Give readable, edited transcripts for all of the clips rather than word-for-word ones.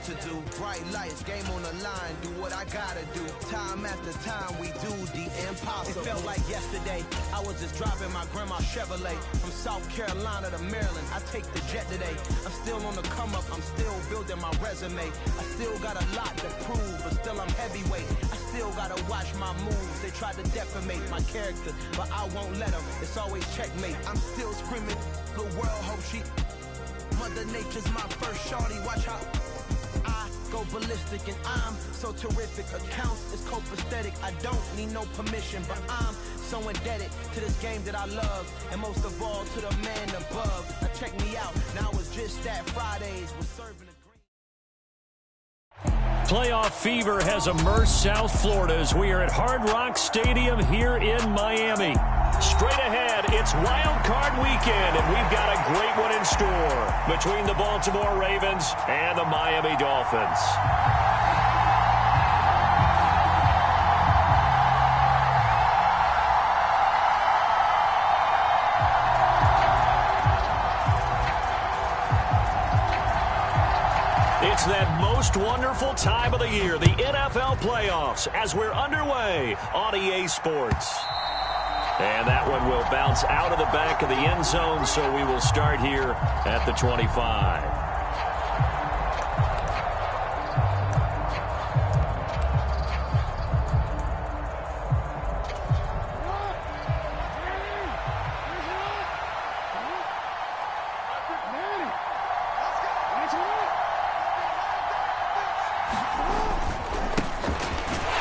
to do. Bright lights, game on the line, do what I gotta do. Time after time, we do the impossible. It felt like yesterday, I was just driving my grandma's Chevrolet from South Carolina to Maryland. I take the jet today. I'm still on the come up, I'm still building my resume. I still got a lot to prove, but still I'm heavyweight. I still gotta watch my moves. They try to defamate my character, but I won't let them. It's always checkmate. I'm still screaming, the world hope she. Mother Nature's my first shorty. Watch how I go ballistic, and I'm so terrific. Accounts is copacetic. I don't need no permission, but I'm so indebted to this game that I love, and most of all to the man above. Now check me out. Now it's just that Fridays we're serving a Playoff fever has immersed South Florida as we are at Hard Rock Stadium here in Miami. Straight ahead, it's Wild Card Weekend, and we've got a great one in store between the Baltimore Ravens and the Miami Dolphins. It's that most wonderful time of the year, the NFL playoffs, as we're underway on EA Sports. And that one will bounce out of the back of the end zone, so we will start here at the 25.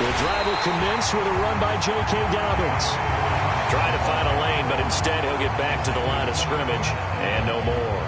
The drive will commence with a run by J.K. Dobbins. Trying to find a lane, but instead he'll get back to the line of scrimmage and no more.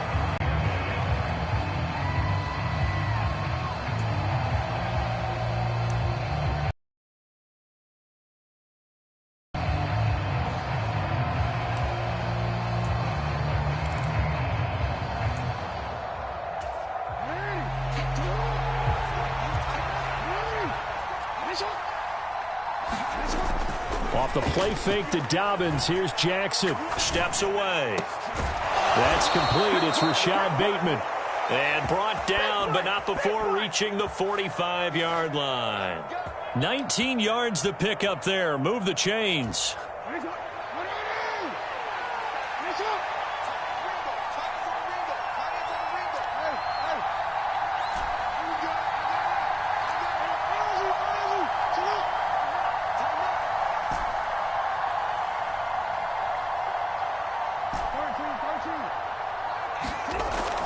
Off the play fake to Dobbins. Here's Jackson. Steps away. That's complete. It's Rashad Bateman. And brought down, but not before reaching the 45-yard line. 19 yards to pick up there. Move the chains.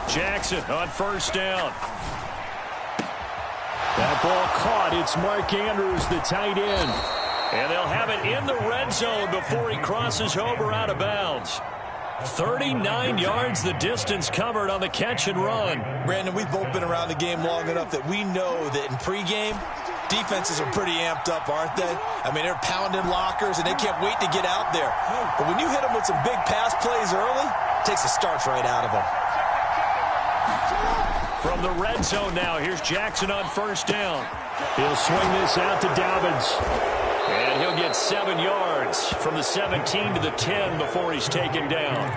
Jackson on first down. That ball caught. It's Mark Andrews, the tight end. And they'll have it in the red zone before he crosses over out of bounds. 39 yards the distance covered on the catch and run. Brandon, we've both been around the game long enough that we know that in pregame, defenses are pretty amped up, aren't they? I mean, they're pounding lockers, and they can't wait to get out there. But when you hit them with some big pass plays early, it takes the starch right out of them. From the red zone now, here's Jackson on first down. He'll swing this out to Dobbins. And he'll get 7 yards from the 17 to the 10 before he's taken down.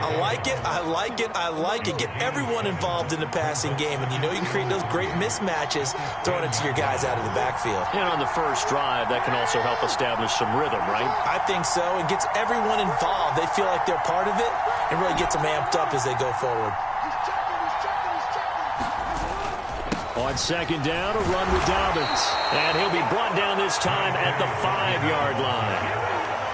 I like it, I like it, I like it. Get everyone involved in the passing game, and you know you can create those great mismatches throwing it to your guys out of the backfield. And on the first drive, that can also help establish some rhythm, right? I think so. It gets everyone involved. They feel like they're part of it, and really gets them amped up as they go forward. On second down, a run with Dobbins. And he'll be brought down this time at the 5-yard line.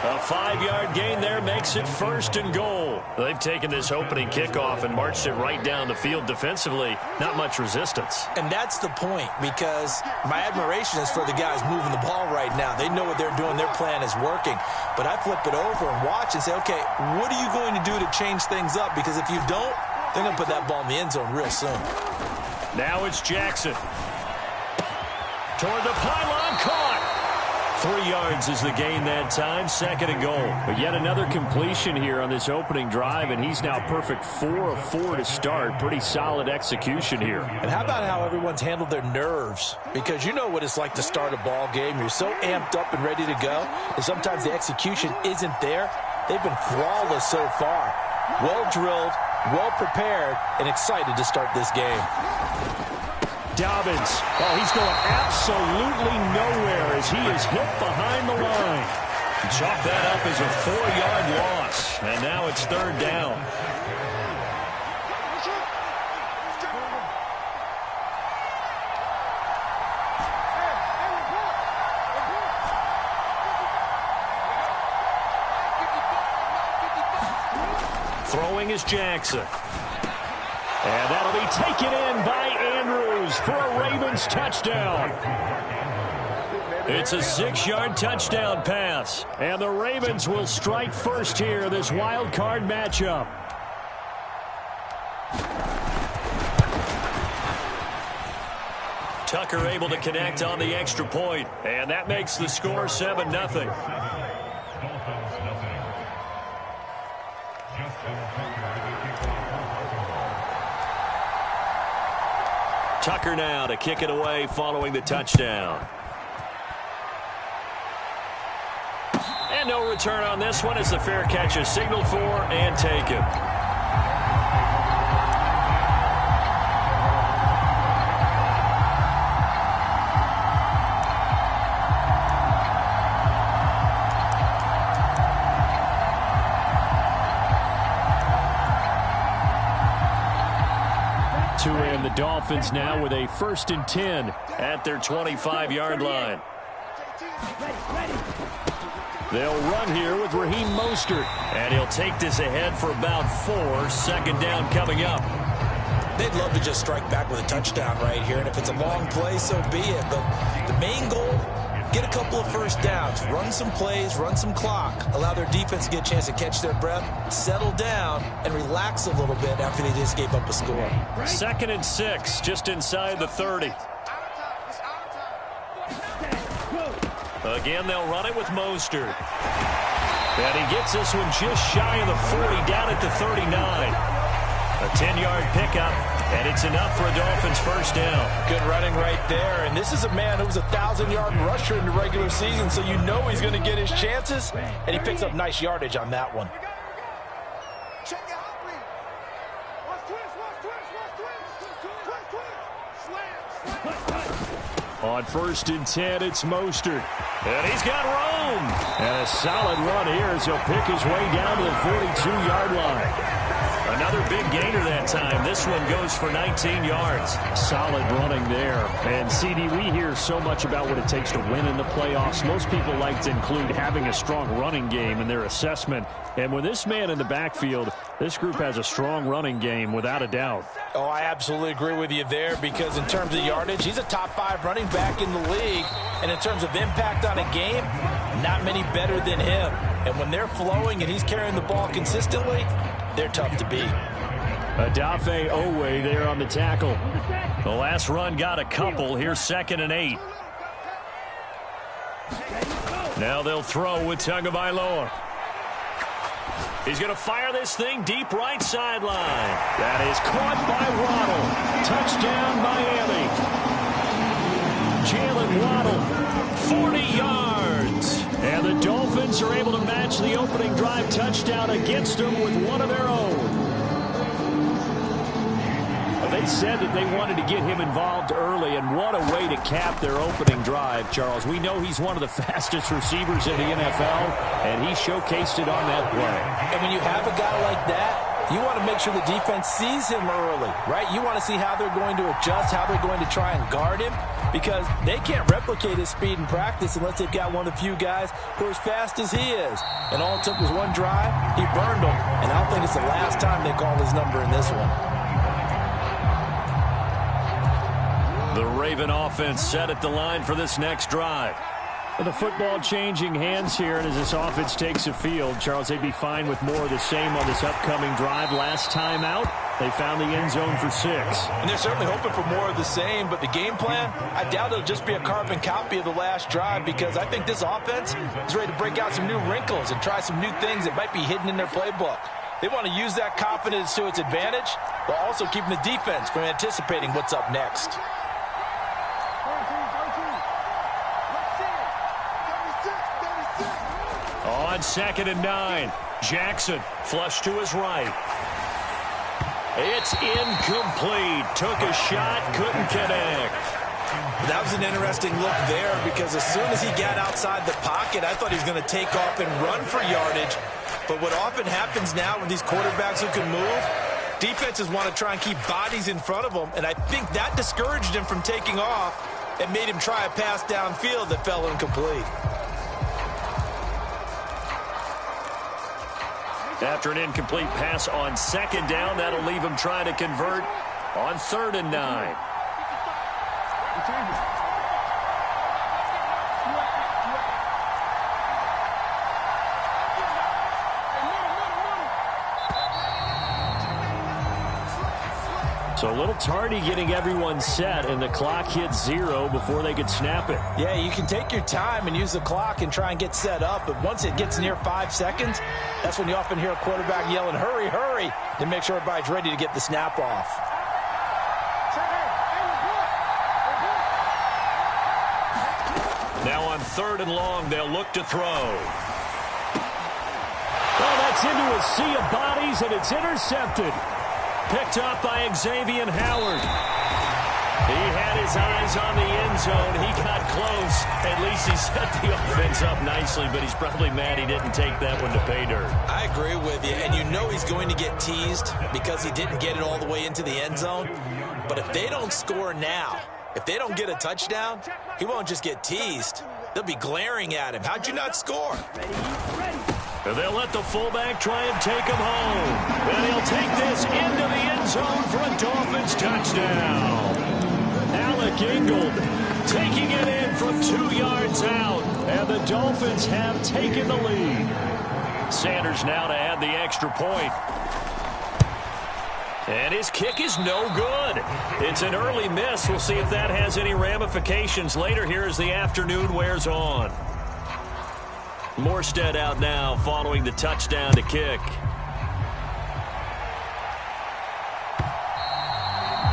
A 5-yard gain there makes it first and goal. They've taken this opening kickoff and marched it right down the field defensively. Not much resistance. And that's the point, because my admiration is for the guys moving the ball right now. They know what they're doing. Their plan is working. But I flip it over and watch and say, okay, what are you going to do to change things up? Because if you don't, they're going to put that ball in the end zone real soon. Now it's Jackson. Toward the pylon, caught. 3 yards is the gain that time, second and goal. But yet another completion here on this opening drive, and he's now perfect 4 of 4 to start. Pretty solid execution here. And how about how everyone's handled their nerves? Because you know what it's like to start a ball game. You're so amped up and ready to go, and sometimes the execution isn't there. They've been flawless so far. Well drilled, well prepared, and excited to start this game. Dobbins. Oh, he's going absolutely nowhere as he is hit behind the line. Chalk that up as a 4-yard loss, and now it's 3rd down. Throwing is Jackson. And that'll be taken in by Andrews for a Ravens touchdown. It's a 6-yard touchdown pass. And the Ravens will strike first here, this wild card matchup. Tucker able to connect on the extra point. And that makes the score 7-0. Tucker now to kick it away following the touchdown. And no return on this one as the fair catch is signaled for and taken. The Dolphins now with a 1st and 10 at their 25-yard line. They'll run here with Raheem Mostert. And he'll take this ahead for about 4. 2nd down coming up. They'd love to just strike back with a touchdown right here. And if it's a long play, so be it. But the main goal, get a couple of 1st downs. Run some plays, run some clock. Allow their defense to get a chance to catch their breath, settle down, and relax a little bit after they just gave up a score. 2nd and 6, just inside the 30. Again, they'll run it with Mostert. And he gets this one just shy of the 40, down at the 39. A 10-yard pickup, and it's enough for a Dolphins 1st down. Good running right there, and this is a man who was a 1,000-yard rusher in the regular season, so you know he's going to get his chances, and he picks up nice yardage on that one. On 1st and 10, it's Mostert. And he's got room. And a solid run here as he'll pick his way down to the 42-yard line. Another big gainer that time. This one goes for 19 yards. Solid running there. And, CD, we hear so much about what it takes to win in the playoffs. Most people like to include having a strong running game in their assessment. And with this man in the backfield, this group has a strong running game without a doubt. Oh, I absolutely agree with you there because in terms of yardage, he's a top 5 running back in the league. And in terms of impact on a game, not many better than him. And when they're flowing and he's carrying the ball consistently, they're tough to beat. Adafe Owe there on the tackle. The last run got a couple. Here's 2nd and 8. Now they'll throw with Tagovailoa. He's going to fire this thing deep right sideline. That is caught by Waddle. Touchdown, Miami. Jalen Waddle, 40 yards. And the Dolphins are able to match the opening drive touchdown against them with one of their own. They said that they wanted to get him involved early, and what a way to cap their opening drive, Charles. We know he's one of the fastest receivers in the NFL, and he showcased it on that play. And when you have a guy like that, you want to make sure the defense sees him early, right? You want to see how they're going to adjust, how they're going to try and guard him, because they can't replicate his speed in practice unless they've got one of the few guys who are as fast as he is. And all it took was one drive. He burned them, and I don't think it's the last time they call his number in this one. The Raven offense set at the line for this next drive. The football changing hands here, and as this offense takes the field, Charles, they'd be fine with more of the same on this upcoming drive. Last time out, they found the end zone for 6. And they're certainly hoping for more of the same, but the game plan, I doubt it'll just be a carbon copy of the last drive because I think this offense is ready to break out some new wrinkles and try some new things that might be hidden in their playbook. They want to use that confidence to its advantage, but also keeping the defense from anticipating what's up next. On 2nd and 9, Jackson flush to his right. It's incomplete. Took a shot, couldn't connect. That was an interesting look there because as soon as he got outside the pocket, I thought he was going to take off and run for yardage. But what often happens now with these quarterbacks who can move, defenses want to try and keep bodies in front of them, and I think that discouraged him from taking off and made him try a pass downfield that fell incomplete. After an incomplete pass on second down, that'll leave him trying to convert on 3rd and 9. So a little tardy getting everyone set, and the clock hits 0 before they could snap it. Yeah, you can take your time and use the clock and try and get set up, but once it gets near 5 seconds, that's when you often hear a quarterback yelling, hurry, hurry, to make sure everybody's ready to get the snap off. Now on 3rd and long, they'll look to throw. Well, that's into a sea of bodies, and it's intercepted. Picked up by Xavier Howard. He had his eyes on the end zone. He got close. At least he set the offense up nicely, but he's probably mad he didn't take that one to pay dirt. I agree with you, and you know he's going to get teased because he didn't get it all the way into the end zone. But if they don't score now, if they don't get a touchdown, he won't just get teased. They'll be glaring at him. How'd you not score? And they'll let the fullback try and take him home. And he'll take this into the end zone for a Dolphins touchdown. Alec Ingold taking it in from 2 yards out. And the Dolphins have taken the lead. Sanders now to add the extra point. And his kick is no good. It's an early miss. We'll see if that has any ramifications later here as the afternoon wears on. Morstead out now following the touchdown to kick.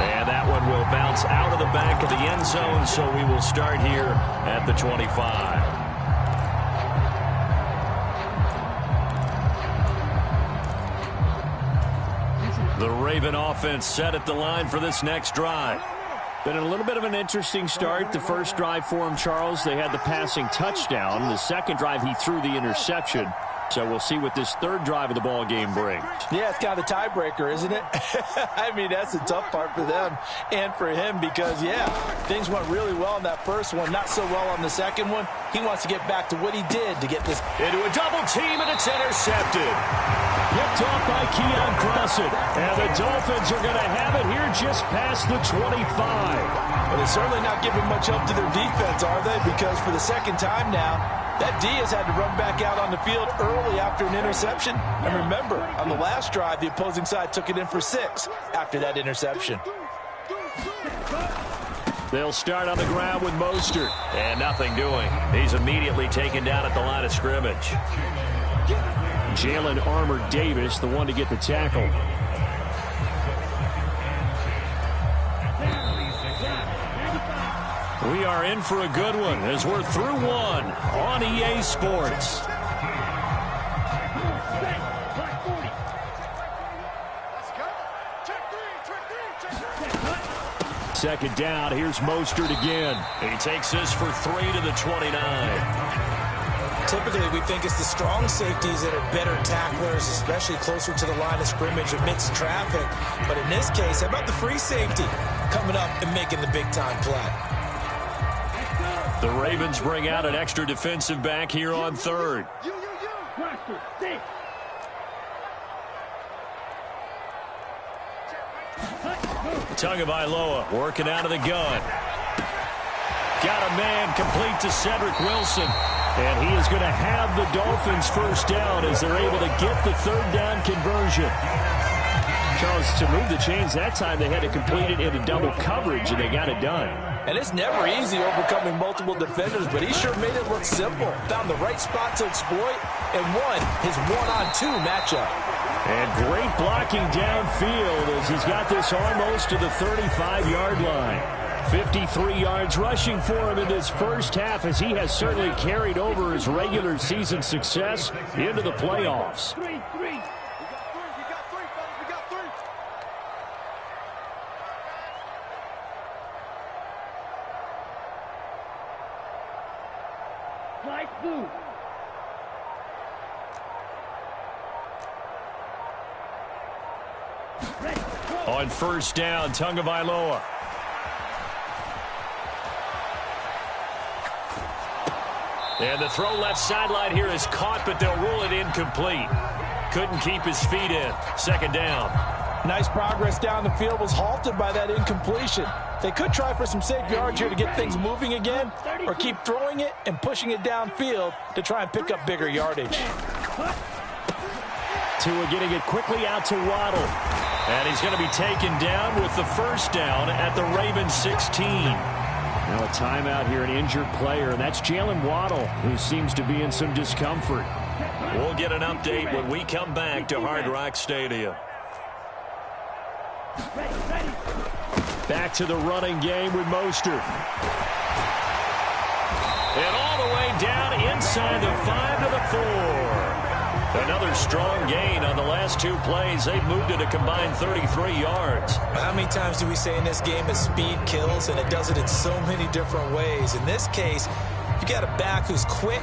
And that one will bounce out of the back of the end zone, so we will start here at the 25. The Raven offense set at the line for this next drive. Been a little bit of an interesting start. The first drive for him, Charles, they had the passing touchdown. The second drive, he threw the interception. So we'll see what this third drive of the ball game brings. Yeah, it's kind of the tiebreaker, isn't it? I mean, that's the tough part for them and for him because, yeah, things went really well in that first one, not so well on the second one. He wants to get back to what he did to get this into a double team, and it's intercepted. Picked off by Keon Crossett. And the Dolphins are going to have it here just past the 25. Well, they're certainly not giving much help to their defense, are they? Because for the second time now, that Diaz had to run back out on the field early after an interception. And remember, on the last drive, the opposing side took it in for 6 after that interception. They'll start on the ground with Mostert. And nothing doing. He's immediately taken down at the line of scrimmage. Jalen Armour-Davis, the one to get the tackle. We are in for a good one as we're through one on EA Sports. Second down, here's Mostert again. He takes this for 3 to the 29. Typically, we think it's the strong safeties that are better tacklers, especially closer to the line of scrimmage amidst traffic. But in this case, how about the free safety coming up and making the big-time play? The Ravens bring out an extra defensive back here on third. Tagovailoa working out of the gun. Got a man complete to Cedric Wilson. And he is going to have the Dolphins first down as they're able to get the third down conversion. Charles, to move the chains that time, they had to complete it into double coverage, and they got it done. And it's never easy overcoming multiple defenders, but he sure made it look simple. Found the right spot to exploit and won his one-on-two matchup. And great blocking downfield as he's got this almost to the 35-yard line. 53 yards rushing for him in this first half as he has certainly carried over his regular season success into the playoffs. On first down, Tagovailoa. And the throw left sideline here is caught, but they'll rule it incomplete. Couldn't keep his feet in. Second down. Nice progress down the field, was halted by that incompletion. They could try for some safe yards here to get things moving again, or keep throwing it and pushing it downfield to try and pick up bigger yardage. Tua getting it quickly out to Waddle. And he's going to be taken down with the first down at the Ravens 16. Now a timeout here, an injured player, and that's Jalen Waddle, who seems to be in some discomfort. We'll get an update when we come back to Hard Rock Stadium. Back to the running game with Mostert. And all the way down inside the 5 to the 4. Another strong gain on the last two plays. They've moved it a combined 33 yards. How many times do we say in this game that speed kills, and it does it in so many different ways? In this case, you got a back who's quick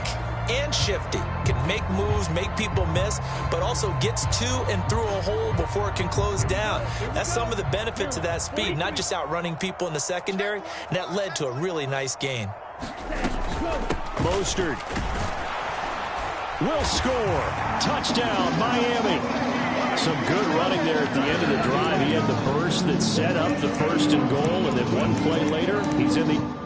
and shifty, can make moves, make people miss, but also gets to and through a hole before it can close down. That's some of the benefits of that speed, not just outrunning people in the secondary, and that led to a really nice gain. Mostert will score. Touchdown, Miami. Some good running there at the end of the drive. He had the burst that set up the first and goal, and then one play later, he's in the...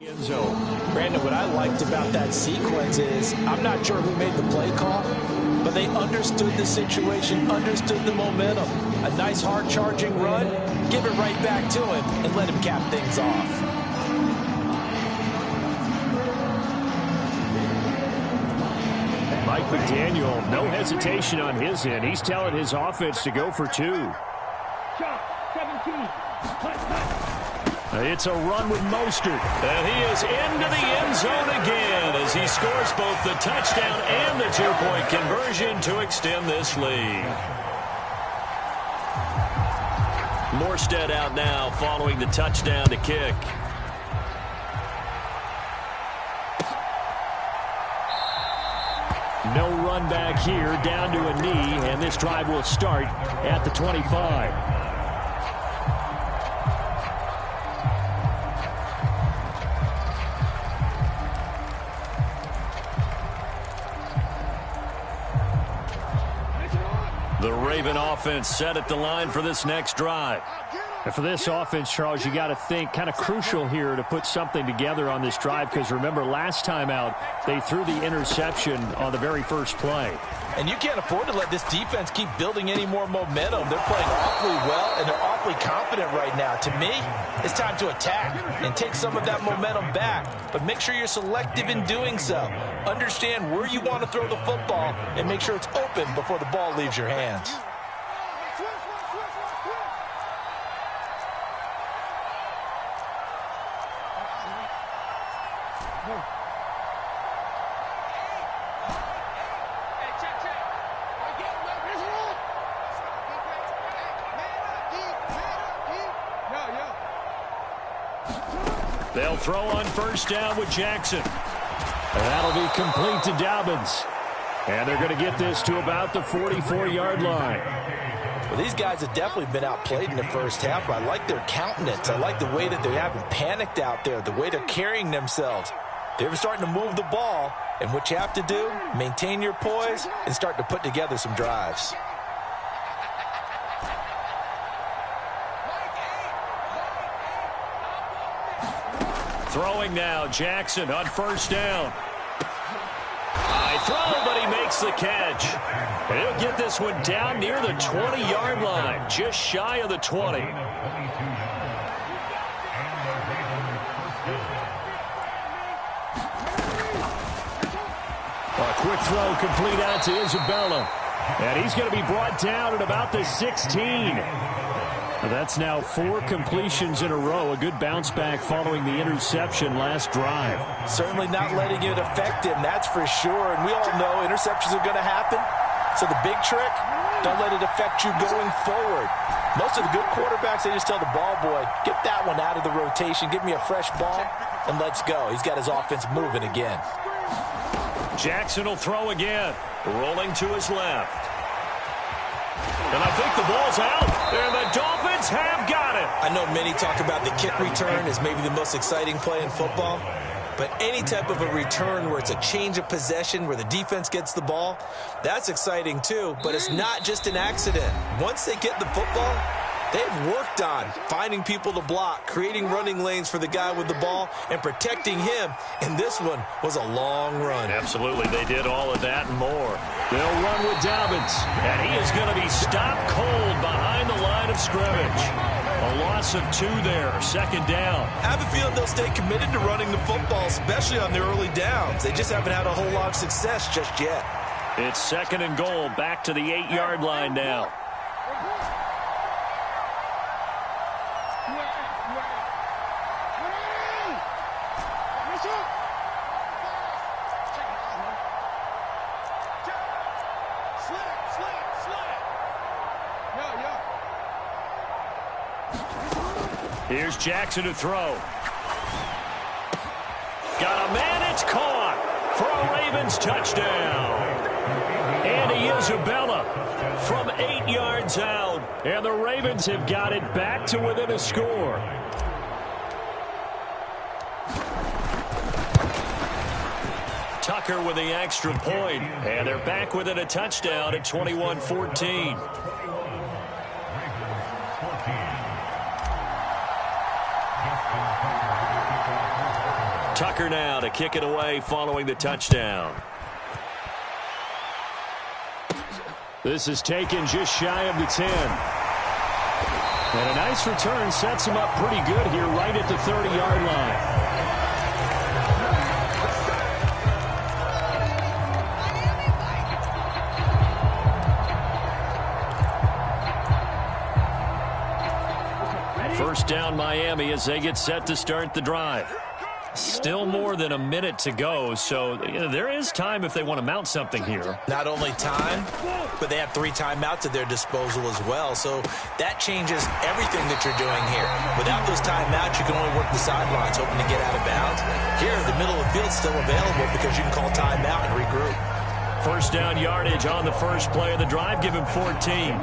end zone. Brandon, what I liked about that sequence is, I'm not sure who made the play call, but they understood the situation, understood the momentum. A nice hard charging run, give it right back to him, and let him cap things off. Mike McDaniel, no hesitation on his end. He's telling his offense to go for two. It's a run with Mostert. And he is into the end zone again as he scores both the touchdown and the two-point conversion to extend this lead. Morstead out now following the touchdown to kick. No run back here, down to a knee, and this drive will start at the 25. The Raven offense set at the line for this next drive. And for this offense, Charles, you got to think kind of crucial here to put something together on this drive, because remember last time out they threw the interception on the very first play. And you can't afford to let this defense keep building any more momentum. They're playing awfully well, and they're awfully confident right now. To me, it's time to attack and take some of that momentum back. But make sure you're selective in doing so. Understand where you want to throw the football and make sure it's open before the ball leaves your hands. They'll throw on first down with Jackson. And that'll be complete to Dobbins. And they're going to get this to about the 44-yard line. Well, these guys have definitely been outplayed in the first half, but I like their countenance. I like the way that they haven't panicked out there, the way they're carrying themselves. They're starting to move the ball, and what you have to do, maintain your poise and start to put together some drives. Throwing now, Jackson on first down. High throw, but he makes the catch. He'll get this one down near the 20-yard line, just shy of the 20. A quick throw complete out to Isabella. And he's going to be brought down at about the 16. That's now 4 completions in a row. A good bounce back following the interception last drive. Certainly not letting it affect him, that's for sure. And we all know interceptions are going to happen. So the big trick, don't let it affect you going forward. Most of the good quarterbacks, they just tell the ball boy, get that one out of the rotation, give me a fresh ball, and let's go. He's got his offense moving again. Jackson will throw again, rolling to his left. And I think the ball's out, and the Dolphins have got it. I know many talk about the kick return as maybe the most exciting play in football, but any type of a return where it's a change of possession, where the defense gets the ball, that's exciting too, but it's not just an accident. Once they get the football, they've worked on finding people to block, creating running lanes for the guy with the ball, and protecting him. And this one was a long run. Absolutely, they did all of that and more. They'll run with Dobbins, and he is going to be stopped cold behind the line of scrimmage. A loss of 2 there, 2nd down. I have a feeling they'll stay committed to running the football, especially on the early downs. They just haven't had a whole lot of success just yet. It's 2nd and goal, back to the 8-yard line now. Here's Jackson to throw. Got a man, it's caught for a Ravens touchdown. Andy Isabella from 8 yards out. And the Ravens have got it back to within a score. Tucker with the extra point. And they're back within a touchdown at 21-14. Tucker now to kick it away following the touchdown. This is taken just shy of the 10. And a nice return sets him up pretty good here right at the 30-yard line. First down Miami as they get set to start the drive. Still more than a minute to go, so there is time if they want to mount something here. Not only time, but they have 3 timeouts at their disposal as well, so that changes everything that you're doing here. Without those timeouts, you can only work the sidelines, hoping to get out of bounds. Here, the middle of the field's still available because you can call timeout and regroup. First down yardage on the first play of the drive, give him 14.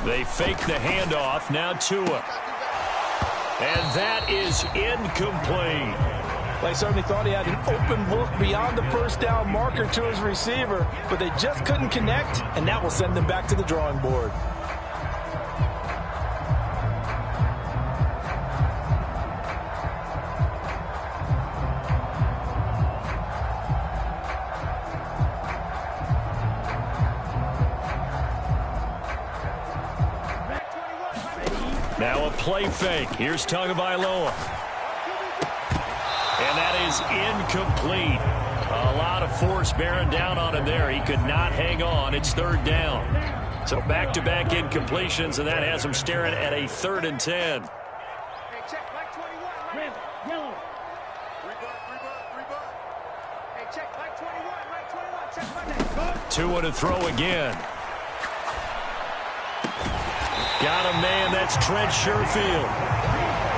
They fake the handoff. Now Tua. And that is incomplete. They certainly thought he had an open look beyond the first down marker to his receiver, but they just couldn't connect, and that will send them back to the drawing board. Now a play fake. Here's Tagovailoa. And that is incomplete. A lot of force bearing down on him there. He could not hang on. It's 3rd down. So back-to-back incompletions, and that has him staring at a 3rd and 10. Hey, check, black 21, red, yellow. Rebut. Hey, check, black 21, check my name. Tua to throw again. Got a man, that's Trent Sherfield.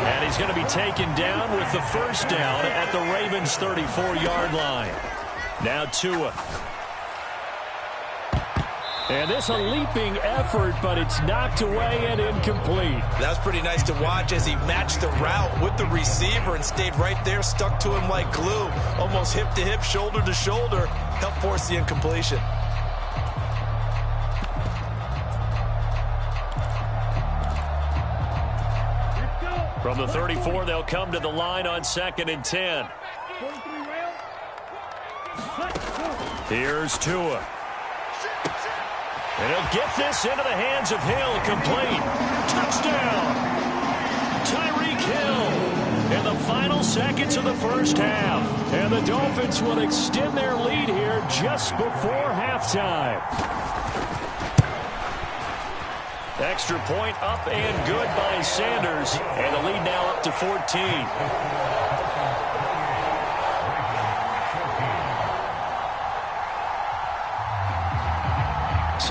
And he's going to be taken down with the first down at the Ravens' 34-yard line. Now Tua. And this a leaping effort, but it's knocked away and incomplete. That's pretty nice to watch as he matched the route with the receiver and stayed right there, stuck to him like glue. Almost hip to hip, shoulder to shoulder. Helped force the incompletion. From the 34, they'll come to the line on 2nd and 10. Here's Tua. And he'll get this into the hands of Hill. Complete. Touchdown. Tyreek Hill in the final seconds of the first half. And the Dolphins will extend their lead here just before halftime. Extra point up and good by Sanders. And the lead now up to 14.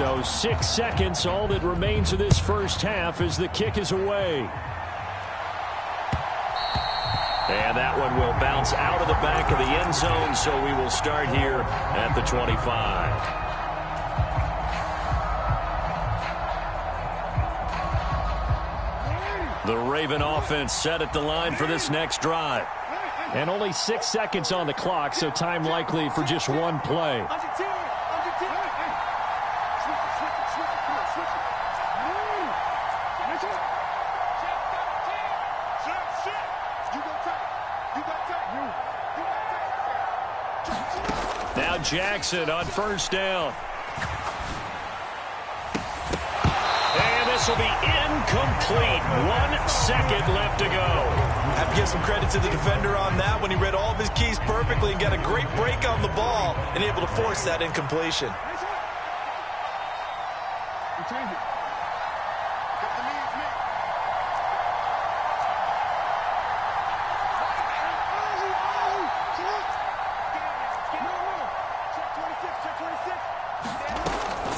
So 6 seconds, all that remains of this first half as the kick is away. And that one will bounce out of the back of the end zone, so we will start here at the 25. The Raven offense set at the line for this next drive. And only 6 seconds on the clock, so time likely for just one play. Now Jackson on first down. And this will be incomplete. 1 second left to go. I have to give some credit to the defender on that when he read all of his keys perfectly and got a great break on the ball and able to force that incompletion.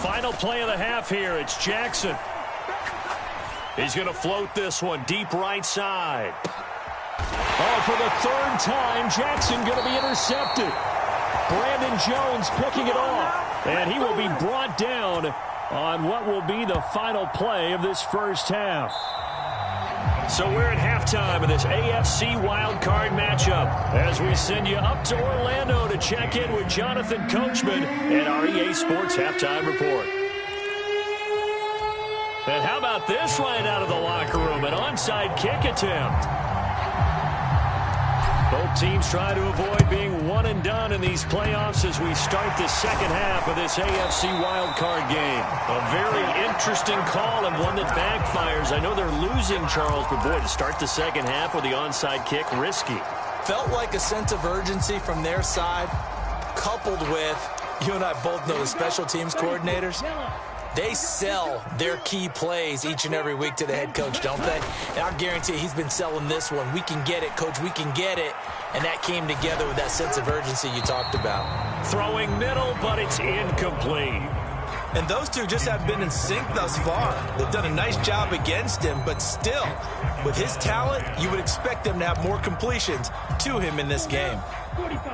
Final play of the half here. It's Jackson. He's going to float this one deep right side. Oh, for the third time, Jackson going to be intercepted. Brandon Jones picking it off. And he will be brought down on what will be the final play of this first half. So we're at halftime of this AFC wildcard matchup as we send you up to Orlando to check in with Jonathan Coachman and our EA Sports Halftime Report. And how about this right out of the locker room? An onside kick attempt. Both teams try to avoid being one and done in these playoffs as we start the second half of this AFC wildcard game. A very interesting call and one that backfires. I know they're losing, Charles, but boy, to start the second half with the onside kick, risky. Felt like a sense of urgency from their side, coupled with, you and I both know the special teams coordinators. They sell their key plays each and every week to the head coach, don't they? And I guarantee he's been selling this one. We can get it, coach. We can get it. And that came together with that sense of urgency you talked about. Throwing middle, but it's incomplete. And those two just haven't been in sync thus far. They've done a nice job against him, but still, with his talent, you would expect them to have more completions to him in this game.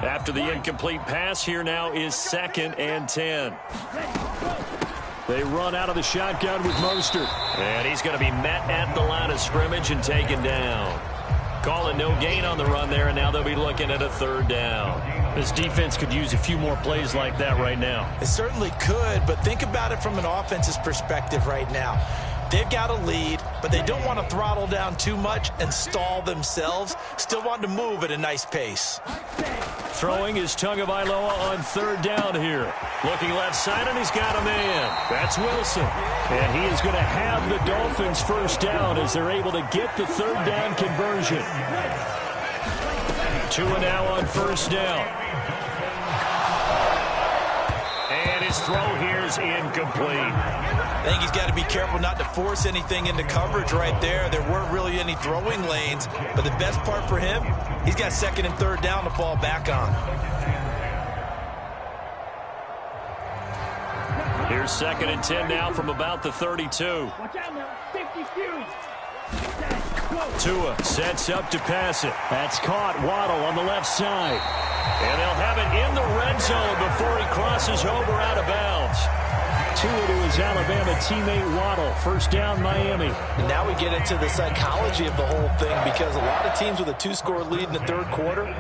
After the incomplete pass, here now is 2nd and 10. They run out of the shotgun with Mostert. And he's going to be met at the line of scrimmage and taken down. Calling no gain on the run there, and now they'll be looking at a 3rd down. This defense could use a few more plays like that right now. It certainly could, but think about it from an offense's perspective right now. They've got a lead, but they don't want to throttle down too much and stall themselves. Still want to move at a nice pace. Throwing is Tagovailoa on 3rd down here. Looking left side, and he's got a man. That's Wilson. And he is going to have the Dolphins 1st down as they're able to get the 3rd down conversion. Tua now on 1st down. And his throw here is incomplete. I think he's got to be careful not to force anything into coverage right there. There weren't really any throwing lanes, but the best part for him, he's got 2nd and 3rd down to fall back on. Here's 2nd and 10 now from about the 32. Tua sets up to pass it. That's caught. Waddle on the left side. And they'll have it in the red zone before he crosses over out of bounds. Tua to his Alabama teammate Waddle. 1st down, Miami. And now we get into the psychology of the whole thing, because a lot of teams with a 2-score lead in the 3rd quarter,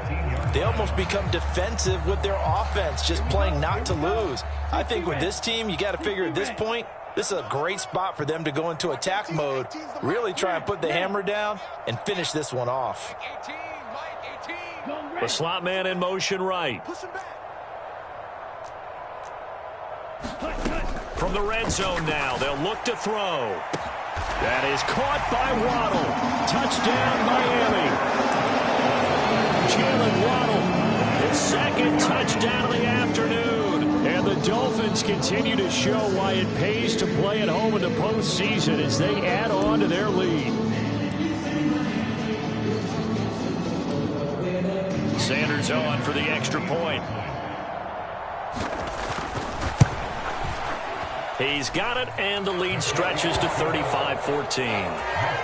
they almost become defensive with their offense, just playing not to lose. I think with this team, you got to figure at this point, this is a great spot for them to go into attack mode, really try and put the hammer down and finish this one off. The slot man in motion right. From the red zone now, they'll look to throw. That is caught by Waddle. Touchdown, Miami. Jalen Waddle, his 2nd touchdown of the afternoon. And the Dolphins continue to show why it pays to play at home in the postseason as they add on to their lead. Sanders on for the extra point. He's got it, and the lead stretches to 35-14.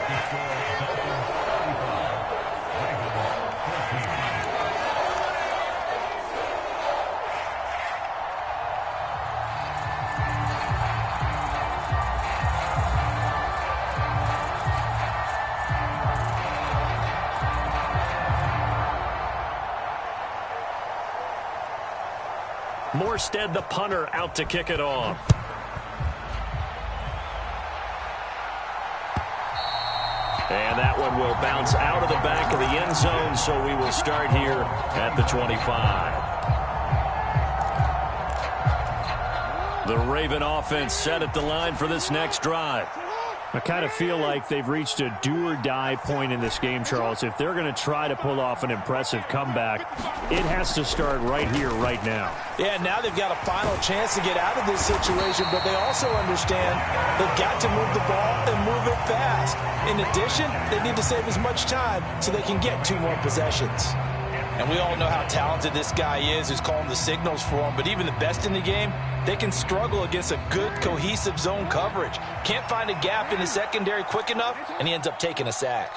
Morstead, the punter, out to kick it off. And that one will bounce out of the back of the end zone, so we will start here at the 25. The Raven offense set at the line for this next drive. I kind of feel like they've reached a do-or-die point in this game, Charles. If they're going to try to pull off an impressive comeback, it has to start right here, right now. Yeah, now they've got a final chance to get out of this situation, but they also understand they've got to move the ball and move it fast. In addition, they need to save as much time so they can get 2 more possessions. And we all know how talented this guy is who's calling the signals for him, but even the best in the game, they can struggle against a good, cohesive zone coverage. Can't find a gap in the secondary quick enough, and he ends up taking a sack.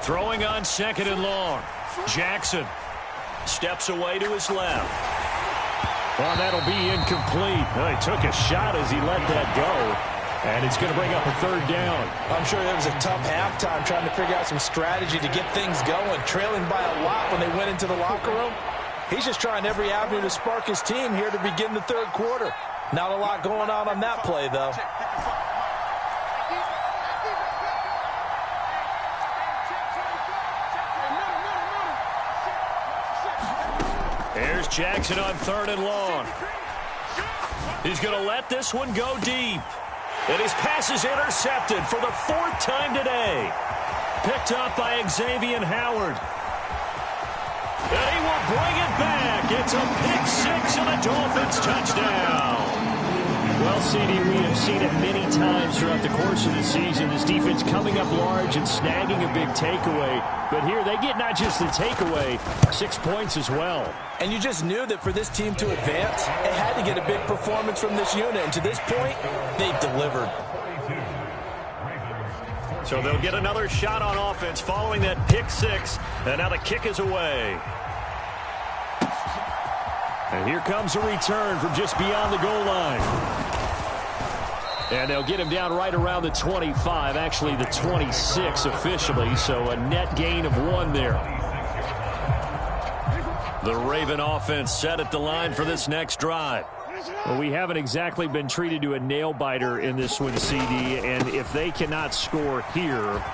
Throwing on 2nd and long. Jackson steps away to his left. Well, that'll be incomplete. Well, he took a shot as he let that go. And it's going to bring up a 3rd down. I'm sure it was a tough halftime trying to figure out some strategy to get things going. Trailing by a lot when they went into the locker room. He's just trying every avenue to spark his team here to begin the 3rd quarter. Not a lot going on that play, though. Here's Jackson on 3rd and long. He's going to let this one go deep. And his pass is intercepted for the 4th time today. Picked up by Xavier Howard. And he will bring it back. It's a pick 6 and a Dolphins touchdown. Well, CD, we have seen it many times throughout the course of the season. This defense coming up large and snagging a big takeaway. But here they get not just the takeaway, 6 points as well. And you just knew that for this team to advance, it had to get a big performance from this unit. And to this point, they've delivered. So they'll get another shot on offense following that pick 6. And now the kick is away. And here comes a return from just beyond the goal line. And they'll get him down right around the 25, actually the 26 officially, so a net gain of 1 there. The Raven offense set at the line for this next drive. Well, we haven't exactly been treated to a nail-biter in this one, CD, and if they cannot score here,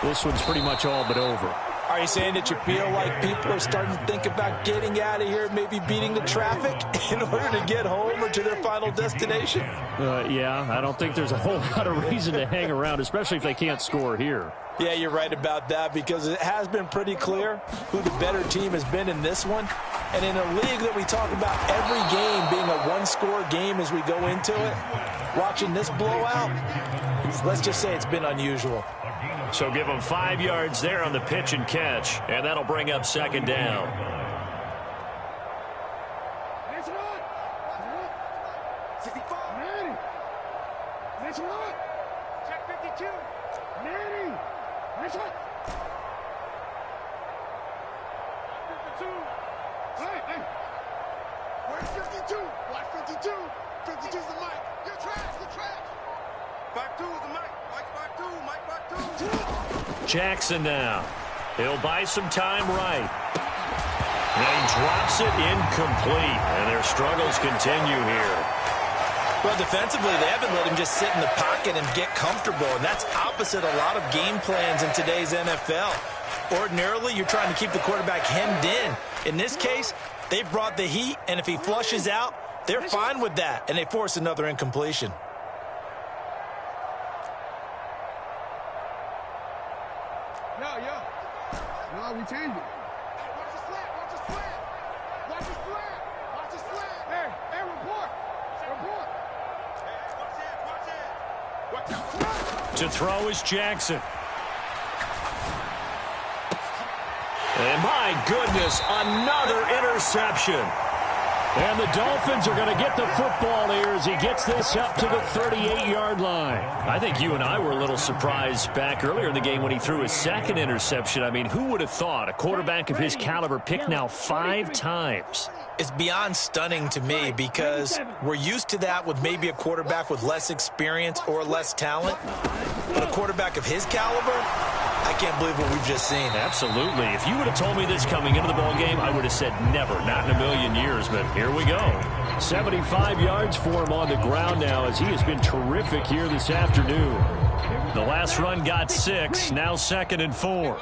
this one's pretty much all but over. Are you saying that you feel like people are starting to think about getting out of here, maybe beating the traffic in order to get home or to their final destination? Yeah, I don't think there's a whole lot of reason to hang around, especially if they can't score here. Yeah, you're right about that because it has been pretty clear who the better team has been in this one. And in a league that we talk about every game being a 1-score game as we go into it, watching this blowout, let's just say it's been unusual. So give them 5 yards there on the pitch and catch, and that'll bring up 2nd down. Check 52. Manning. Nice one. 52. Hey. Where's 52? Watch 52. 52's the mic. You're trash. Back 2 is the mic. Mike back 2. Jackson now. He'll buy some time right. And he drops it incomplete, and their struggles continue here. Well, defensively, they haven't let him just sit in the pocket and get comfortable, and that's opposite a lot of game plans in today's NFL. Ordinarily, you're trying to keep the quarterback hemmed in. In this case, they brought the heat, and if he flushes out, they're fine with that, and they force another incompletion. No, we changed it. Watch the slant. Hey, report. To To throw is Jackson. And my goodness, another interception. And the Dolphins are going to get the football here as he gets this up to the 38-yard line. I think you and I were a little surprised back earlier in the game when he threw his second interception. I mean, who would have thought a quarterback of his caliber picked now 5 times? It's beyond stunning to me because we're used to that with maybe a quarterback with less experience or less talent. But a quarterback of his caliber, I can't believe what we've just seen. Absolutely. If you would have told me this coming into the ball game, I would have said never, not in a million years. But here we go. 75 yards for him on the ground now as he has been terrific here this afternoon. The last run got 6, now 2nd and 4.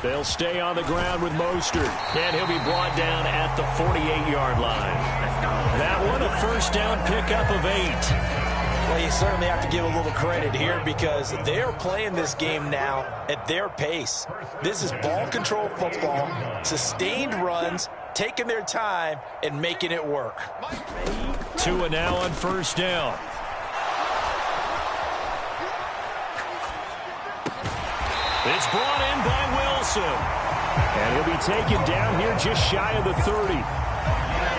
They'll stay on the ground with Mostert. And he'll be brought down at the 48-yard line. That one a first down pickup of 8. Well, you certainly have to give a little credit here because they are playing this game now at their pace. This is ball control football, sustained runs, taking their time, and making it work. Tua now on first down. It's brought in by Wilson. And he'll be taken down here just shy of the 30.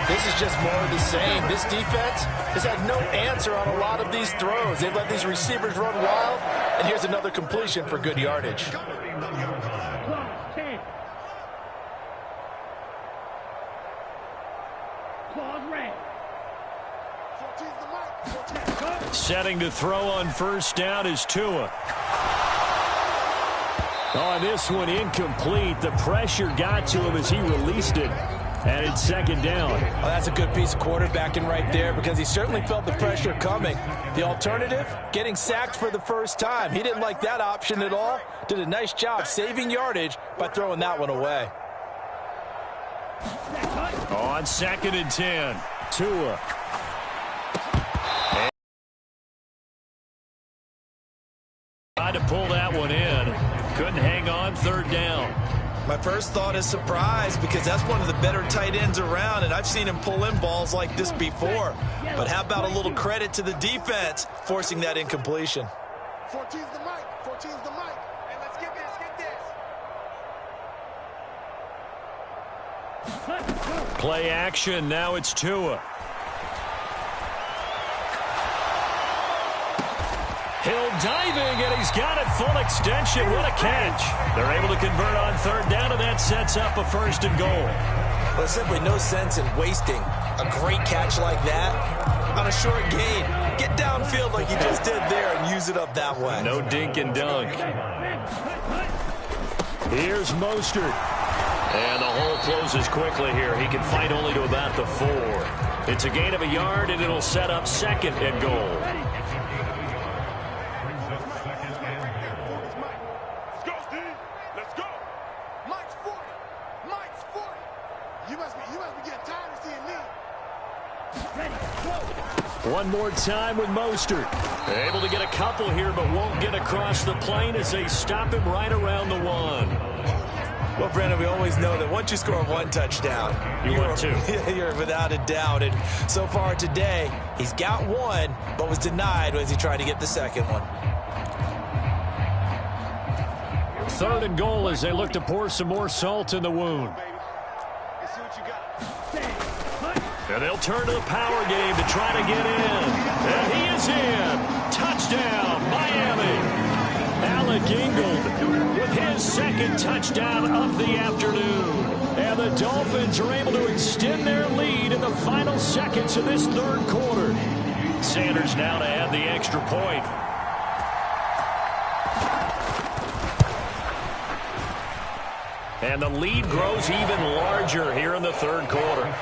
This is just more of the same. This defense has had no answer on a lot of these throws. They've let these receivers run wild, and here's another completion for good yardage. Setting to throw on first down is Tua. Oh, this one incomplete. The pressure got to him as he released it. And it's second down. Oh, that's a good piece of quarterbacking right there because he certainly felt the pressure coming. The alternative, getting sacked for the first time. He didn't like that option at all. Did a nice job saving yardage by throwing that one away. On 2nd and 10. Tua. Tried to pull that one in. Couldn't hang on, 3rd down. My first thought is surprise because that's one of the better tight ends around, and I've seen him pull in balls like this before. But how about a little credit to the defense forcing that incompletion? 14's the mic. 14's the mic. And let's get this. Play action. Now it's Tua. Hill diving, and he's got it full extension. What a catch. They're able to convert on 3rd down, and that sets up a 1st and goal. Well, there's simply no sense in wasting a great catch like that on a short gain. Get downfield like you just did there and use it up that way. No dink and dunk. Here's Mostert. And the hole closes quickly here. He can fight only to about the 4. It's a gain of a yard, and it'll set up 2nd and goal. One more time with Mostert. Able to get a couple here, but won't get across the plane as they stop him right around the 1. Well, Brandon, we always know that once you score 1 touchdown, you're 2. You're without a doubt. And so far today, he's got 1, but was denied as he tried to get the 2nd one. 3rd and goal as they look to pour some more salt in the wound. And they'll turn to the power game to try to get in. And he is in. Touchdown, Miami. Alec Ingold with his 2nd touchdown of the afternoon. And the Dolphins are able to extend their lead in the final seconds of this 3rd quarter. Sanders now to add the extra point. And the lead grows even larger here in the 3rd quarter.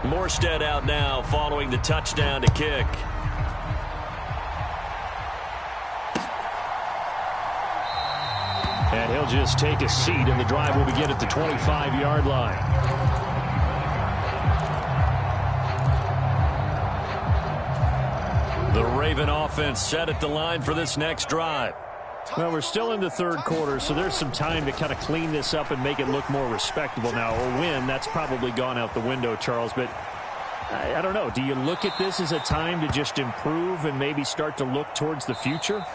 Morstead out now following the touchdown to kick. And he'll just take a seat, and the drive will begin at the 25-yard line. Raven offense set at the line for this next drive. Well, we're still in the third quarter, so there's some time to kind of clean this up and make it look more respectable now. A win, that's probably gone out the window, Charles. But I don't know. Do you look at this as a time to just improve and maybe start to look towards the future?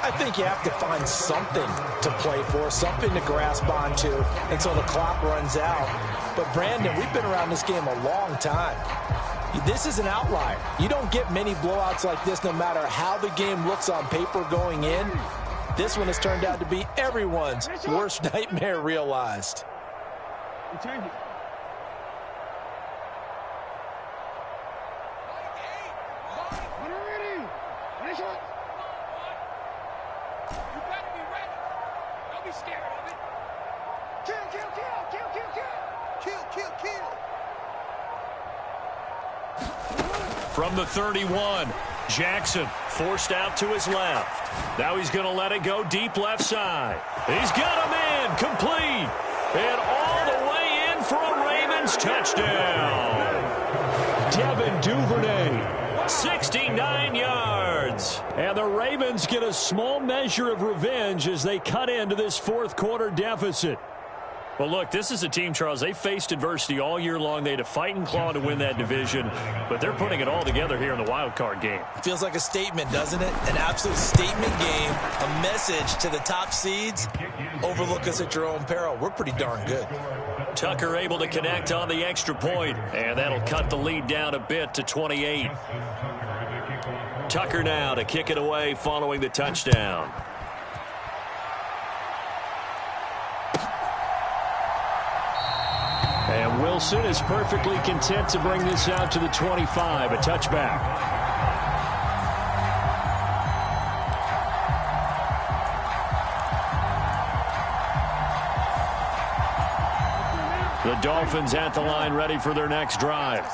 I think you have to find something to play for, something to grasp onto until the clock runs out. But, Brandon, we've been around this game a long time. This is an outlier. You don't get many blowouts like this no matter how the game looks on paper going in. This one has turned out to be everyone's worst nightmare realized. From the 31, Jackson forced out to his left. Now he's going to let it go deep left side. He's got a man complete. And all the way in for a Ravens touchdown. Devin Duvernay, 69 yards. And the Ravens get a small measure of revenge as they cut into this fourth quarter deficit. Well, look, this is a team, Charles, they faced adversity all year long. They had to fight and claw to win that division, but they're putting it all together here in the wild card game. Feels like a statement, doesn't it? An absolute statement game, a message to the top seeds. Overlook us at your own peril. We're pretty darn good. Tucker able to connect on the extra point, and that'll cut the lead down a bit to 28. Tucker now to kick it away following the touchdown. And Wilson is perfectly content to bring this out to the 25, a touchback. The Dolphins at the line ready for their next drive.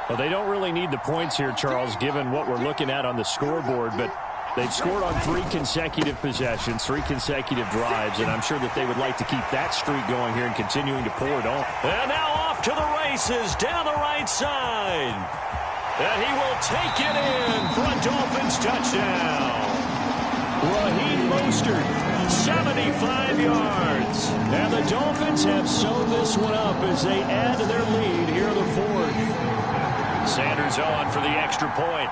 Well, they don't really need the points here, Charles, given what we're looking at on the scoreboard, but they've scored on 3 consecutive possessions, 3 consecutive drives, and I'm sure that they would like to keep that streak going here and continuing to pour it on. And now off to the races down the right side. And he will take it in for a Dolphins touchdown. Raheem Mostert, 75 yards. And the Dolphins have sewn this one up as they add to their lead here in the fourth. Sanders on for the extra point.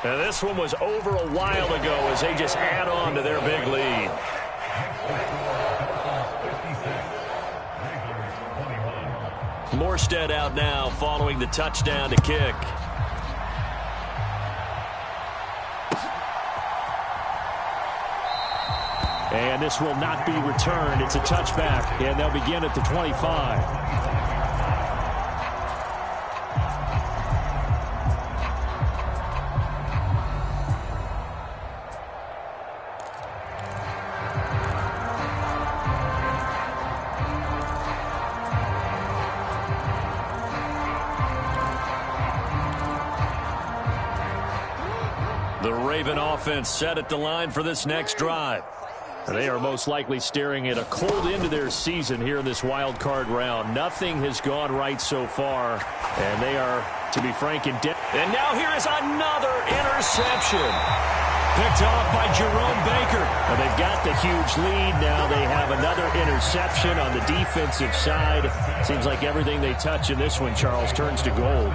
Now this one was over a while ago as they just add on to their big lead. Morstead out now following the touchdown to kick. And this will not be returned. It's a touchback, and they'll begin at the 25. The Raven offense set at the line for this next drive. They are most likely staring at a cold end to their season here in this wild card round. Nothing has gone right so far, and they are, to be frank, in debt. And now here is another interception. Picked off by Jerome Baker. Well, they've got the huge lead now. They have another interception on the defensive side. Seems like everything they touch in this one, Charles, turns to gold.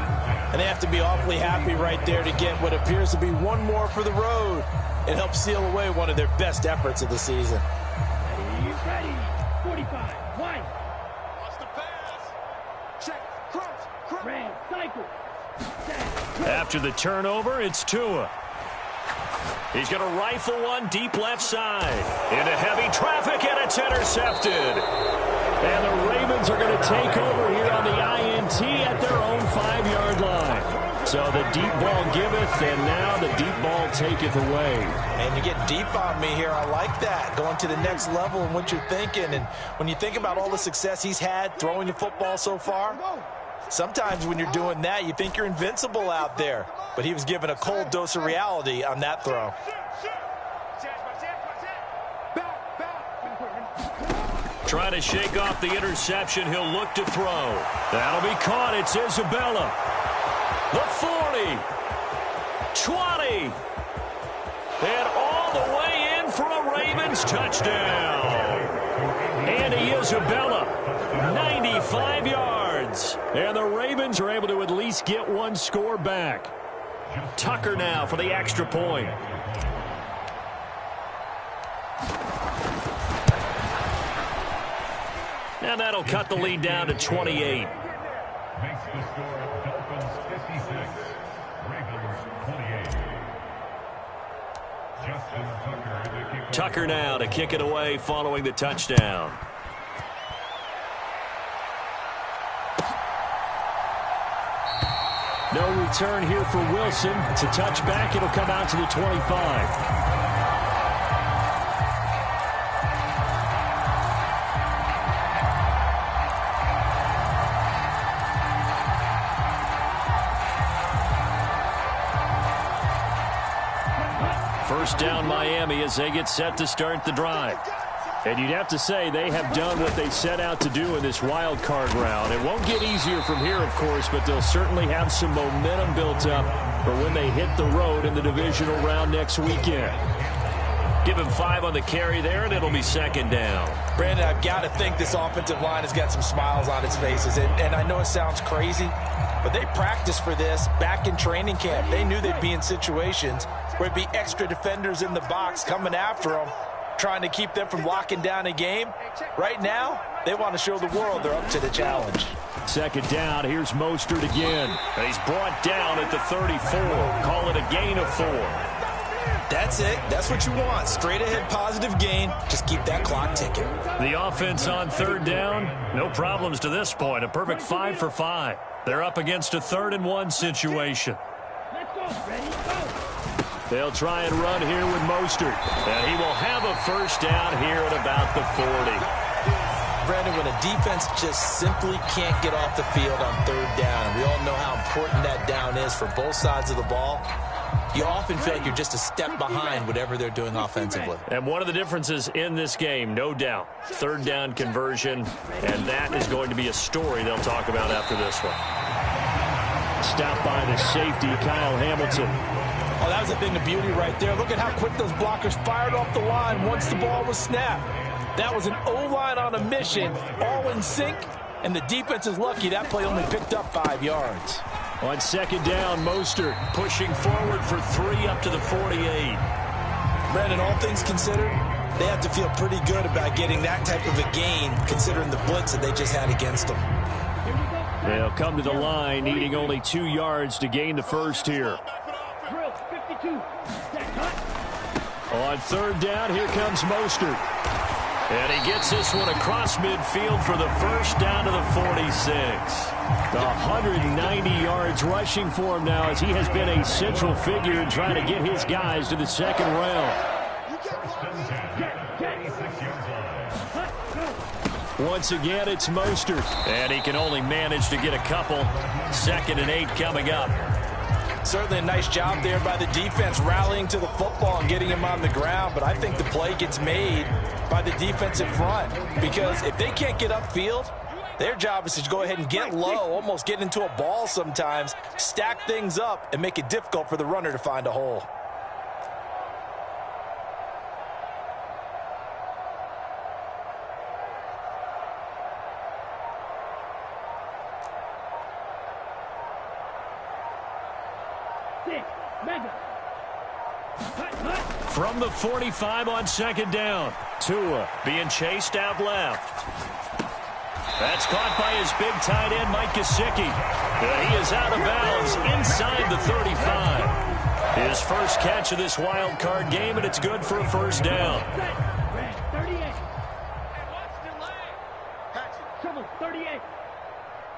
And they have to be awfully happy right there to get what appears to be one more for the road. It helps seal away one of their best efforts of the season. Ready. 45. White. Wants the pass. Check. Cross. Red. Cycle. After the turnover, it's Tua. He's going to rifle one deep left side. Into heavy traffic, and it's intercepted. And the Ravens are going to take over here on the INT at their own 5-yard line. So the deep ball giveth, and now the deep ball taketh away. And you get deep on me here. I like that. Going to the next level and what you're thinking. And when you think about all the success he's had throwing the football so far, sometimes when you're doing that, you think you're invincible out there. But he was given a cold dose of reality on that throw. Trying to shake off the interception. He'll look to throw. That'll be caught. It's Isabella. The 40. 20. And all the way in for a Ravens touchdown. Andy Isabella, 95 yards. And the Ravens are able to at least get one score back. Tucker now for the extra point. And that'll cut the lead down to 28. Makes the score Dolphins 56, Ravens 28. Justin Tucker, the kicker. Tucker now to kick it away following the touchdown. No return here for Wilson. It's a touchback. It'll come out to the 25. First down Miami as they get set to start the drive. And you'd have to say they have done what they set out to do in this wild card round. It won't get easier from here, of course, but they'll certainly have some momentum built up for when they hit the road in the divisional round next weekend. Give him 5 on the carry there, and it'll be second down. Brandon, I've got to think this offensive line has got some smiles on its faces. And I know it sounds crazy, but they practiced for this back in training camp. They knew they'd be in situations where it'd be extra defenders in the box coming after them, trying to keep them from locking down a game. Right now, they want to show the world they're up to the challenge. Second down, here's Mostert again. He's brought down at the 34. Call it a gain of 4. That's it. That's what you want. Straight ahead positive gain. Just keep that clock ticking. The offense on third down, no problems to this point. A perfect 5 for 5. They're up against a 3rd and 1 situation. Let's go. Ready, go. They'll try and run here with Mostert. And he will have a first down here at about the 40. Brandon, when a defense just simply can't get off the field on third down, and we all know how important that down is for both sides of the ball, you often feel like you're just a step behind whatever they're doing offensively. And one of the differences in this game, no doubt, third down conversion, and that is going to be a story they'll talk about after this one. Stopped by the safety, Kyle Hamilton. Oh, that was a thing of beauty right there. Look at how quick those blockers fired off the line once the ball was snapped. That was an O-line on a mission, all in sync, and the defense is lucky that play only picked up 5 yards. On second down, Mostert pushing forward for 3 up to the 48. Brandon, all things considered, they have to feel pretty good about getting that type of a gain, considering the blitz that they just had against them. They'll come to the line, needing only 2 yards to gain the first here. Drill 52. On third down, here comes Mostert. And he gets this one across midfield for the first down to the 46. 190 yards rushing for him now as he has been a central figure in trying to get his guys to the second round. Once again, it's Mostert. And he can only manage to get a couple. 2nd and 8 coming up. Certainly a nice job there by the defense rallying to the football and getting him on the ground, but I think the play gets made by the defensive front because if they can't get upfield, their job is to go ahead and get low, almost get into a ball sometimes, stack things up, and make it difficult for the runner to find a hole. From the 45 on second down. Tua being chased out left. That's caught by his big tight end, Mike Gesicki. He is out of bounds inside the 35. His first catch of this wild card game, and it's good for a first down. 38. Trouble 38.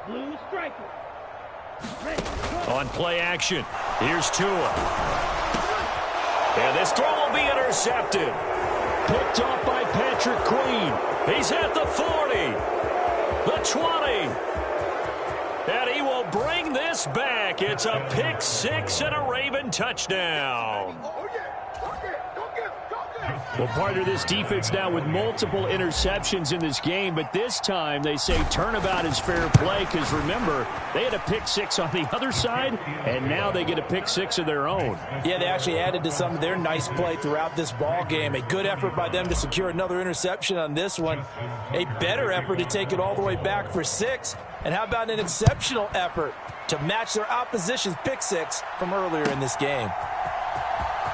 Blue striker. On play action, here's Tua. And this throw will be intercepted. Picked off by Patrick Queen. He's at the 40. The 20. And he will bring this back. It's a pick 6 and a Raven touchdown. Well, partner, this defense now with multiple interceptions in this game, but this time they say turnabout is fair play because, remember, they had a pick six on the other side, and now they get a pick six of their own. Yeah, they actually added to some of their nice play throughout this ball game. A good effort by them to secure another interception on this one. A better effort to take it all the way back for 6. And how about an exceptional effort to match their opposition's pick six from earlier in this game?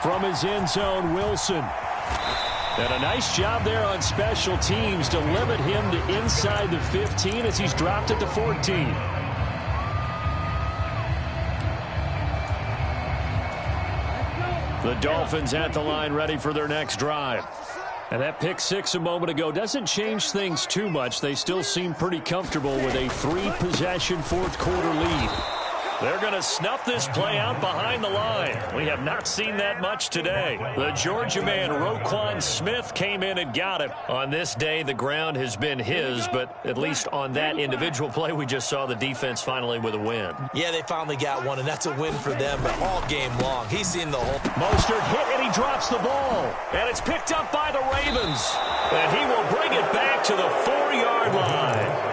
From his end zone, Wilson. And a nice job there on special teams to limit him to inside the 15 as he's dropped it to 14. The Dolphins at the line ready for their next drive. And that pick six a moment ago doesn't change things too much. They still seem pretty comfortable with a 3-possession fourth-quarter lead. They're going to snuff this play out behind the line. We have not seen that much today. The Georgia man, Roquan Smith, came in and got it. On this day, the ground has been his, but at least on that individual play, we just saw the defense finally with a win. Yeah, they finally got one, and that's a win for them, but all game long, he's seen the whole... Mostert hit, and he drops the ball. And it's picked up by the Ravens. And he will bring it back to the 4-yard line.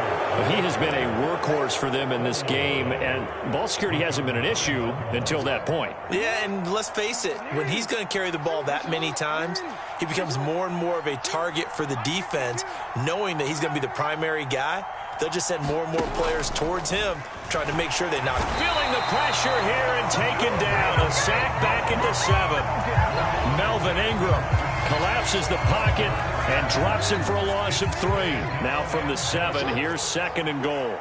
He has been a workhorse for them in this game, and ball security hasn't been an issue until that point. Yeah, and let's face it, when he's going to carry the ball that many times, he becomes more and more of a target for the defense, knowing that he's going to be the primary guy. They'll just send more and more players towards him, trying to make sure they knock him. Feeling the pressure here and taken down. A sack back into 7. Melvin Ingram collapses the pocket and drops him for a loss of 3. Now from the 7, here's 2nd and goal.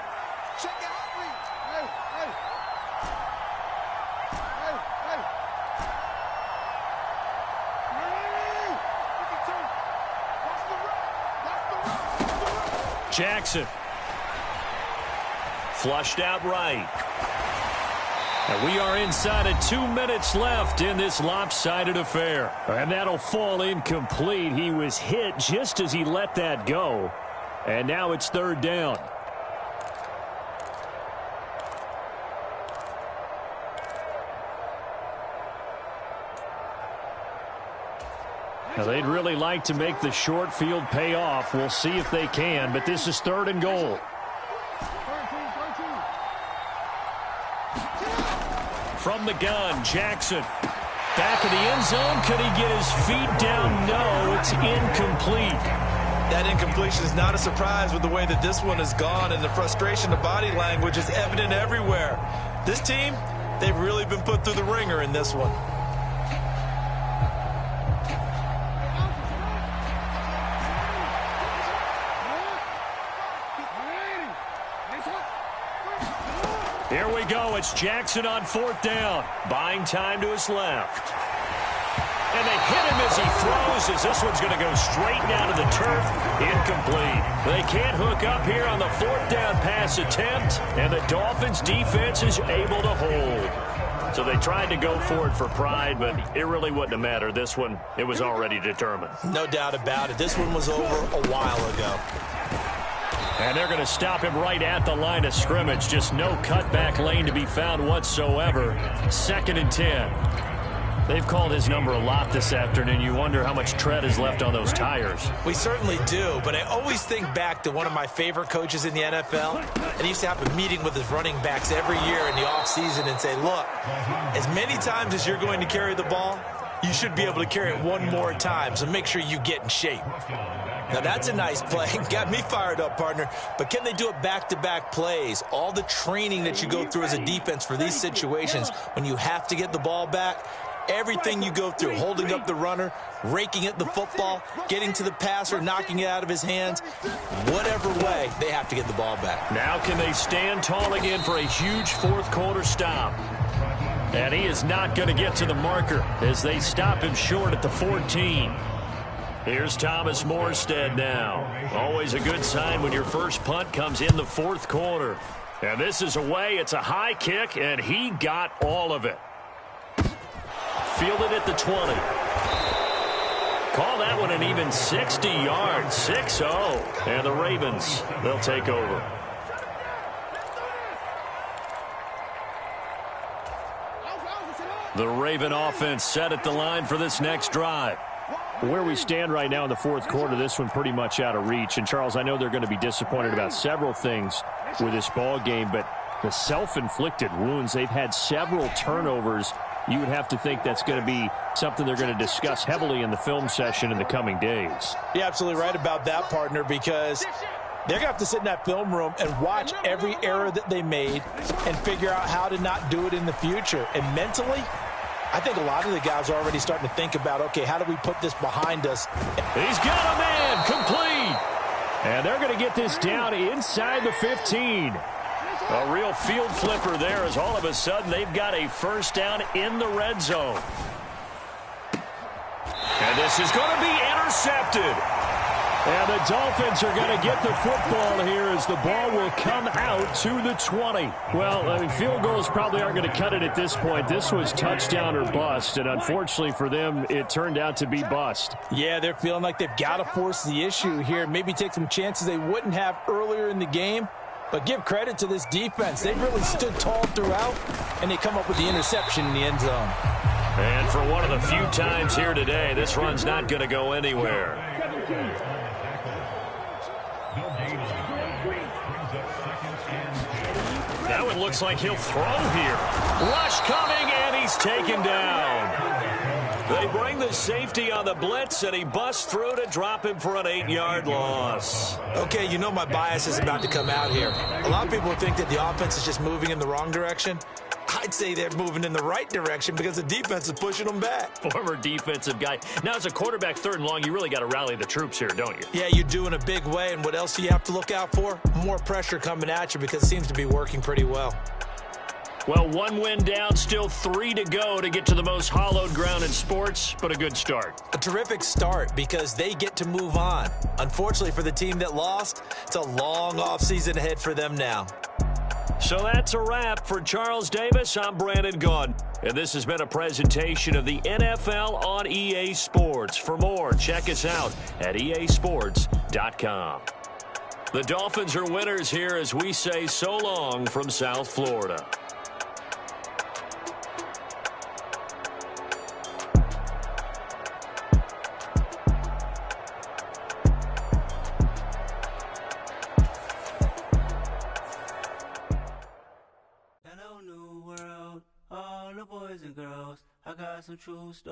Jackson. Flushed out right. And we are inside of 2 minutes left in this lopsided affair. And that'll fall incomplete. He was hit just as he let that go. And now it's 3rd down. Now they'd really like to make the short field pay off. We'll see if they can, but this is 3rd and goal. From the gun, Jackson. Back of the end zone. Could he get his feet down? No, it's incomplete. That incompletion is not a surprise with the way that this one has gone, and the frustration of body language is evident everywhere. This team, they've really been put through the ringer in this one. Here we go. It's Jackson on 4th down. Buying time to his left. And they hit him as he throws, as this one's going to go straight down to the turf. Incomplete. They can't hook up here on the 4th down pass attempt, and the Dolphins defense is able to hold. So they tried to go for it for pride, but it really wouldn't have mattered. This one, it was already determined. No doubt about it. This one was over a while ago. And they're going to stop him right at the line of scrimmage. Just no cutback lane to be found whatsoever. 2nd and 10. They've called his number a lot this afternoon. You wonder how much tread is left on those tires. We certainly do, but I always think back to one of my favorite coaches in the NFL, and he used to have a meeting with his running backs every year in the offseason and say, look, as many times as you're going to carry the ball, you should be able to carry it one more time, so make sure you get in shape. Now, that's a nice play. Got me fired up, partner. But can they do it back-to-back plays? All the training that you go through as a defense for these situations, when you have to get the ball back, everything you go through, holding up the runner, raking at the football, getting to the passer, knocking it out of his hands, whatever way, they have to get the ball back. Now can they stand tall again for a huge 4th-quarter stop? And he is not going to get to the marker as they stop him short at the 14. Here's Thomas Morstead now. Always a good sign when your first punt comes in the 4th quarter. And this is away. It's a high kick, and he got all of it. Fielded at the 20. Call that one an even 60 yards. 6-0. And the Ravens, they'll take over. The Raven offense set at the line for this next drive. Where we stand right now in the fourth quarter, this one pretty much out of reach. And, Charles, I know they're going to be disappointed about several things with this ball game, but the self-inflicted wounds, they've had several turnovers. You would have to think that's going to be something they're going to discuss heavily in the film session in the coming days. You're absolutely right about that, partner, because they're going to have to sit in that film room and watch every error that they made and figure out how to not do it in the future. And mentally, I think a lot of the guys are already starting to think about, okay, how do we put this behind us? He's got a man complete. And they're going to get this down inside the 15. A real field flipper there as all of a sudden they've got a first down in the red zone. And this is going to be intercepted. And the Dolphins are going to get the football here as the ball will come out to the 20. Well, I mean, field goals probably aren't going to cut it at this point. This was touchdown or bust, and unfortunately for them, it turned out to be bust. Yeah, they're feeling like they've got to force the issue here, maybe take some chances they wouldn't have earlier in the game. But give credit to this defense. They've really stood tall throughout, and they come up with the interception in the end zone. And for one of the few times here today, this run's not going to go anywhere. That one looks like he'll throw here. Rush coming, and he's taken down. They bring the safety on the blitz, and he busts through to drop him for an 8-yard loss. Okay, you know my bias is about to come out here. A lot of people think that the offense is just moving in the wrong direction. I'd say they're moving in the right direction because the defense is pushing them back. Former defensive guy. Now, as a quarterback, 3rd and long, you really got to rally the troops here, don't you? Yeah, you do in a big way, and what else do you have to look out for? More pressure coming at you because it seems to be working pretty well. Well, 1 win down, still 3 to go to get to the most hallowed ground in sports, but a good start. A terrific start because they get to move on. Unfortunately for the team that lost, it's a long offseason ahead for them now. So that's a wrap for Charles Davis. I'm Brandon Gaudin, and this has been a presentation of the NFL on EA Sports. For more, check us out at easports.com. The Dolphins are winners here as we say so long from South Florida. Hello, new world, all the boys and girls. I got some true stories.